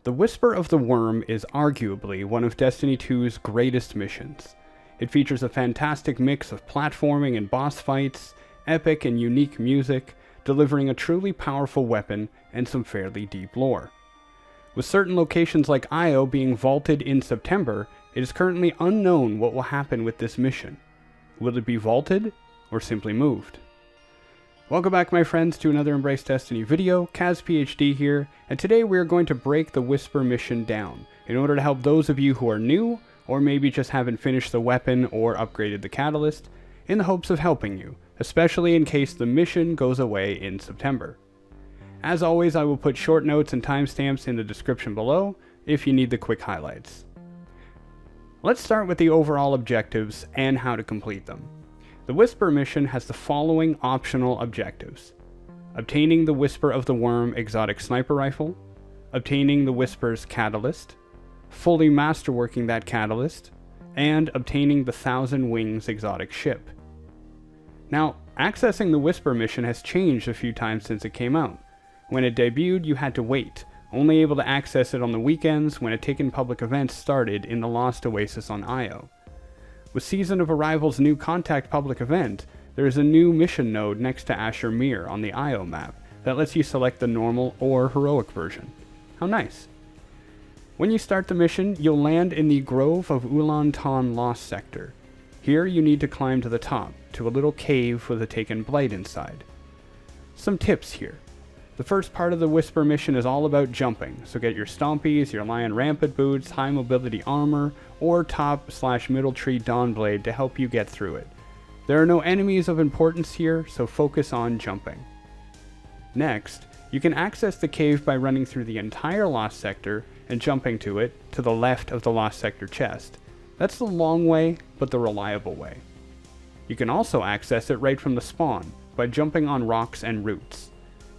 The Whisper of the Worm is arguably one of Destiny 2's greatest missions. It features a fantastic mix of platforming and boss fights, epic and unique music, delivering a truly powerful weapon and some fairly deep lore. With certain locations like Io being vaulted in September, it is currently unknown what will happen with this mission. Will it be vaulted, or simply moved? Welcome back, my friends, to another Embrace Destiny video. Kaz PhD here, and today we are going to break the Whisper mission down in order to help those of you who are new, or maybe just haven't finished the weapon or upgraded the catalyst, in the hopes of helping you, especially in case the mission goes away in September. As always, I will put short notes and timestamps in the description below if you need the quick highlights. Let's start with the overall objectives and how to complete them. The Whisper mission has the following optional objectives: obtaining the Whisper of the Worm exotic sniper rifle, obtaining the Whisper's catalyst, fully masterworking that catalyst, and obtaining the Thousand Wings exotic ship. Now, accessing the Whisper mission has changed a few times since it came out. When it debuted, you had to wait, only able to access it on the weekends when a Taken Public event started in the Lost Oasis on Io. With Season of Arrival's new Contact Public event, there is a new mission node next to Asher Mir on the Io map that lets you select the normal or heroic version. How nice. When you start the mission, you'll land in the Grove of Ulan Ton Lost sector. Here you need to climb to the top, to a little cave with a Taken Blight inside. Some tips here. The first part of the Whisper mission is all about jumping, so get your Stompies, your Lion Rampant boots, high mobility armor, or top/middle tree Dawnblade to help you get through it. There are no enemies of importance here, so focus on jumping. Next, you can access the cave by running through the entire Lost sector and jumping to it to the left of the Lost sector chest. That's the long way, but the reliable way. You can also access it right from the spawn by jumping on rocks and roots.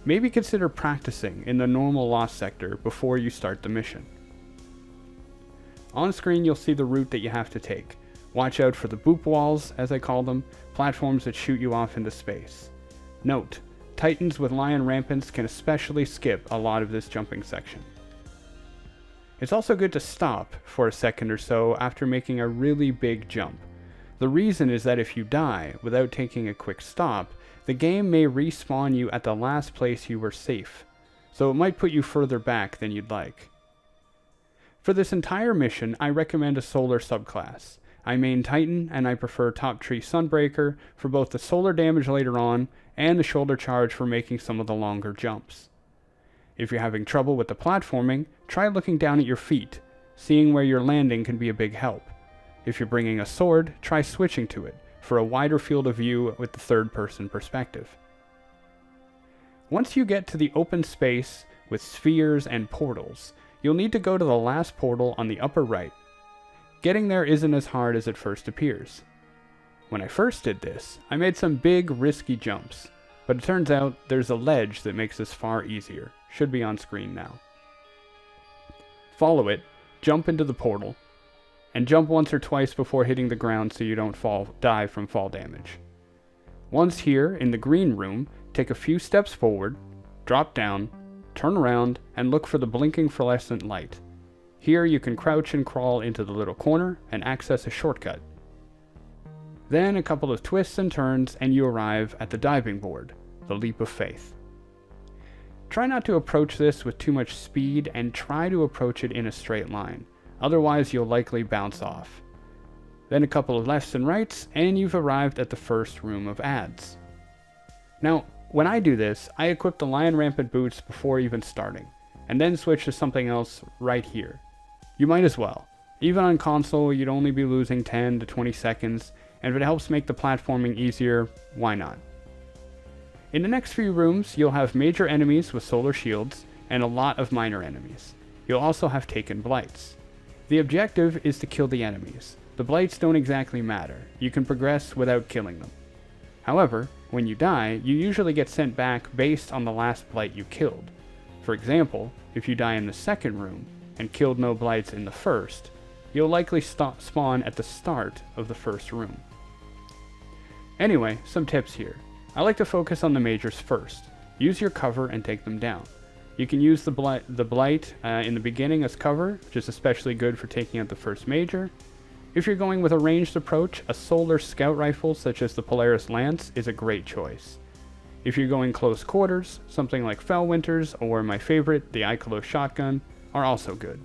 Maybe consider practicing in the normal Lost sector before you start the mission. On screen you'll see the route that you have to take. Watch out for the boop walls, as I call them, platforms that shoot you off into space. Note, Titans with Lion Rampants can especially skip a lot of this jumping section. It's also good to stop for a second or so after making a really big jump. The reason is that if you die without taking a quick stop, the game may respawn you at the last place you were safe, so it might put you further back than you'd like. For this entire mission, I recommend a solar subclass. I main Titan, and I prefer Top Tree Sunbreaker for both the solar damage later on and the shoulder charge for making some of the longer jumps. If you're having trouble with the platforming, try looking down at your feet. Seeing where you're landing can be a big help. If you're bringing a sword, try switching to it for a wider field of view with the third-person perspective. Once you get to the open space with spheres and portals, you'll need to go to the last portal on the upper right. Getting there isn't as hard as it first appears. When I first did this, I made some big, risky jumps, but it turns out there's a ledge that makes this far easier. Should be on screen now. Follow it, jump into the portal, and jump once or twice before hitting the ground so you don't die from fall damage. Once here, in the green room, take a few steps forward, drop down, turn around, and look for the blinking fluorescent light. Here you can crouch and crawl into the little corner and access a shortcut. Then a couple of twists and turns and you arrive at the diving board, the Leap of Faith. Try not to approach this with too much speed and try to approach it in a straight line. Otherwise, you'll likely bounce off. Then a couple of lefts and rights, and you've arrived at the first room of ads. Now, when I do this, I equip the Lion Rampant boots before even starting, and then switch to something else right here. You might as well. Even on console, you'd only be losing 10 to 20 seconds, and if it helps make the platforming easier, why not? In the next few rooms, you'll have major enemies with solar shields, and a lot of minor enemies. You'll also have Taken Blights. The objective is to kill the enemies. The blights don't exactly matter. You can progress without killing them. However, when you die, you usually get sent back based on the last blight you killed. For example, if you die in the second room and killed no blights in the first, you'll likely spawn at the start of the first room. Anyway, some tips here. I like to focus on the majors first. Use your cover and take them down. You can use the Blight in the beginning as cover, which is especially good for taking out the first major. If you're going with a ranged approach, a solar scout rifle such as the Polaris Lance is a great choice. If you're going close quarters, something like Fellwinter's or my favorite, the Icolo shotgun, are also good.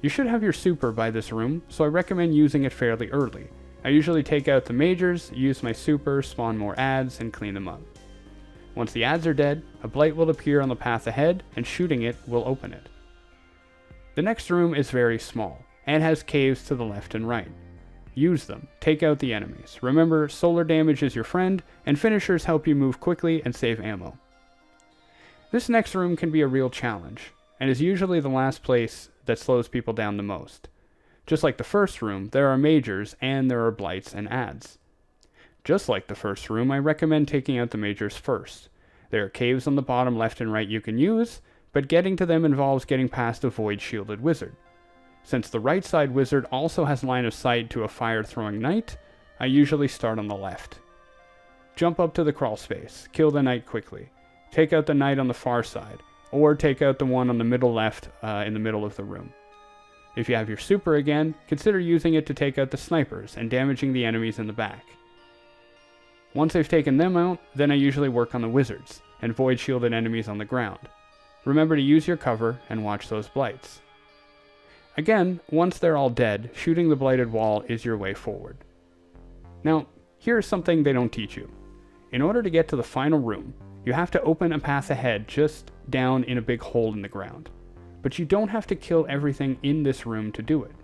You should have your super by this room, so I recommend using it fairly early. I usually take out the majors, use my super, spawn more adds, and clean them up. Once the adds are dead, a blight will appear on the path ahead, and shooting it will open it. The next room is very small, and has caves to the left and right. Use them, take out the enemies. Remember, solar damage is your friend, and finishers help you move quickly and save ammo. This next room can be a real challenge, and is usually the last place that slows people down the most. Just like the first room, there are majors, and there are blights and adds. Just like the first room, I recommend taking out the majors first. There are caves on the bottom left and right you can use, but getting to them involves getting past a void-shielded wizard. Since the right side wizard also has line of sight to a fire-throwing knight, I usually start on the left. Jump up to the crawl space, kill the knight quickly, take out the knight on the far side, or take out the one on the middle left in the middle of the room. If you have your super again, consider using it to take out the snipers and damaging the enemies in the back. Once I've taken them out, then I usually work on the wizards, and void-shielded enemies on the ground. Remember to use your cover and watch those blights. Again, once they're all dead, shooting the blighted wall is your way forward. Now, here's something they don't teach you. In order to get to the final room, you have to open a path ahead just down in a big hole in the ground. But you don't have to kill everything in this room to do it.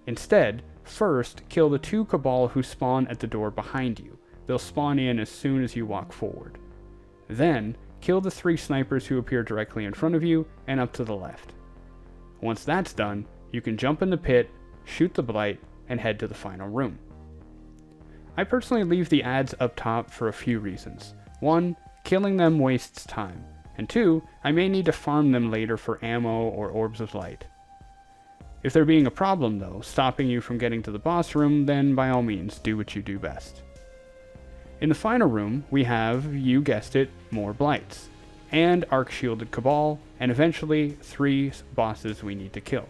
Instead, first, kill the 2 Cabal who spawn at the door behind you. They'll spawn in as soon as you walk forward. Then, kill the 3 snipers who appear directly in front of you and up to the left. Once that's done, you can jump in the pit, shoot the blight, and head to the final room. I personally leave the adds up top for a few reasons. 1, killing them wastes time, and 2, I may need to farm them later for ammo or orbs of light. If they're being a problem though, stopping you from getting to the boss room, then by all means do what you do best. In the final room, we have, you guessed it, more blights, and arc-shielded Cabal, and eventually 3 bosses we need to kill.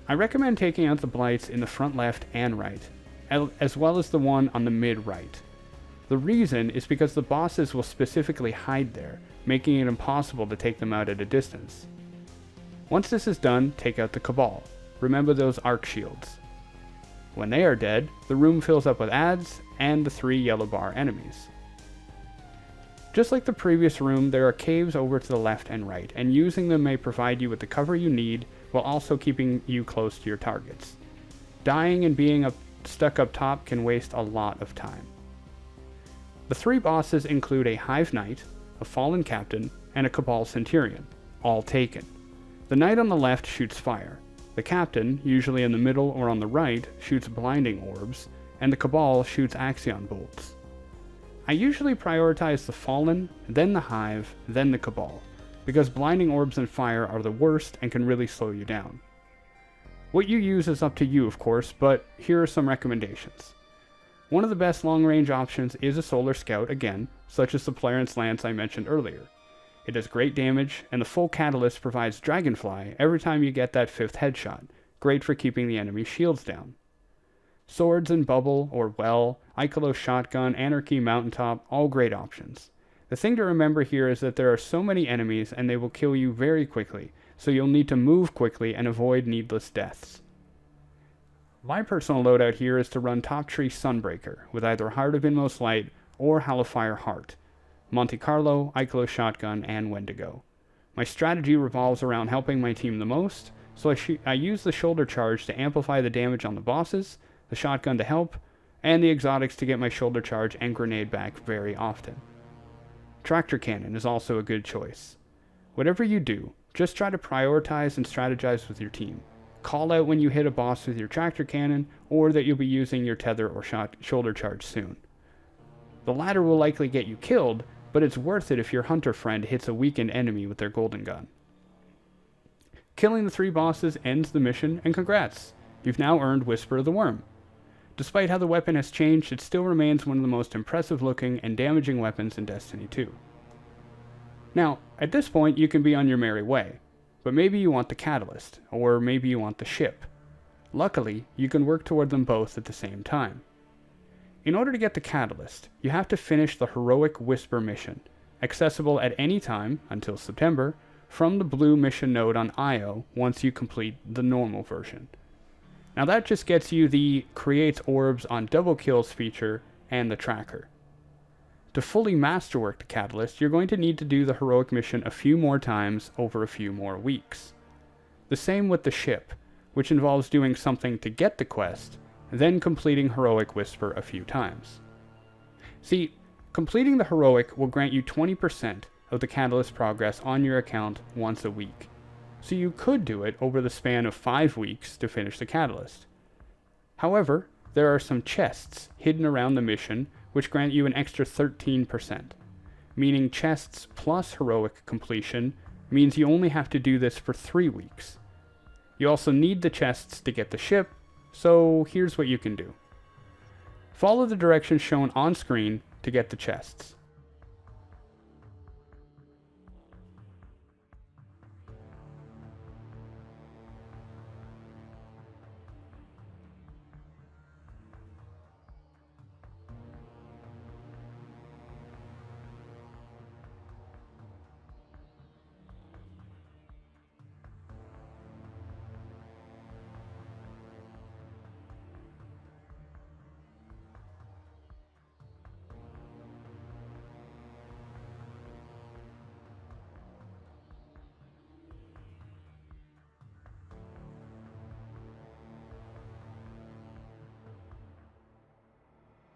I recommend taking out the blights in the front left and right, as well as the one on the mid-right. The reason is because the bosses will specifically hide there, making it impossible to take them out at a distance. Once this is done, take out the Cabal. Remember those arc shields. When they are dead, the room fills up with adds and the 3 yellow bar enemies. Just like the previous room, there are caves over to the left and right, and using them may provide you with the cover you need while also keeping you close to your targets. Dying and being stuck up top can waste a lot of time. The 3 bosses include a Hive Knight, a Fallen Captain, and a Cabal Centurion, all taken. The Knight on the left shoots fire. The Captain, usually in the middle or on the right, shoots blinding orbs, and the Cabal shoots Axion bolts. I usually prioritize the Fallen, then the Hive, then the Cabal, because blinding orbs and fire are the worst and can really slow you down. What you use is up to you, of course, but here are some recommendations. One of the best long-range options is a Solar Scout again, such as the Polaris Lance I mentioned earlier. It does great damage, and the full catalyst provides Dragonfly every time you get that 5th headshot, great for keeping the enemy's shields down. Swords and Bubble, or Well, Icolo Shotgun, Anarchy Mountaintop, all great options. The thing to remember here is that there are so many enemies and they will kill you very quickly, so you'll need to move quickly and avoid needless deaths. My personal loadout here is to run Top Tree Sunbreaker with either Heart of Inmost Light or Hellfire Heart, Monte Carlo, Icolo Shotgun, and Wendigo. My strategy revolves around helping my team the most, so I use the shoulder charge to amplify the damage on the bosses, the shotgun to help, and the exotics to get my shoulder charge and grenade back very often. Tractor Cannon is also a good choice. Whatever you do, just try to prioritize and strategize with your team. Call out when you hit a boss with your Tractor Cannon, or that you'll be using your tether or shoulder charge soon. The latter will likely get you killed, but it's worth it if your hunter friend hits a weakened enemy with their golden gun. Killing the 3 bosses ends the mission, and congrats! You've now earned Whisper of the Worm. Despite how the weapon has changed, it still remains one of the most impressive looking and damaging weapons in Destiny 2. Now, at this point, you can be on your merry way, but maybe you want the catalyst, or maybe you want the ship. Luckily, you can work toward them both at the same time. In order to get the catalyst, you have to finish the Heroic Whisper mission, accessible at any time, until September, from the blue mission node on Io once you complete the normal version. Now that just gets you the Creates Orbs on Double Kills feature and the tracker. To fully masterwork the catalyst, you're going to need to do the heroic mission a few more times over a few more weeks. The same with the ship, which involves doing something to get the quest, then completing Heroic Whisper a few times. See, completing the heroic will grant you 20% of the catalyst progress on your account once a week, so you could do it over the span of 5 weeks to finish the catalyst. However, there are some chests hidden around the mission which grant you an extra 13%, meaning chests plus heroic completion means you only have to do this for 3 weeks. You also need the chests to get the ship, so here's what you can do. Follow the directions shown on screen to get the chests.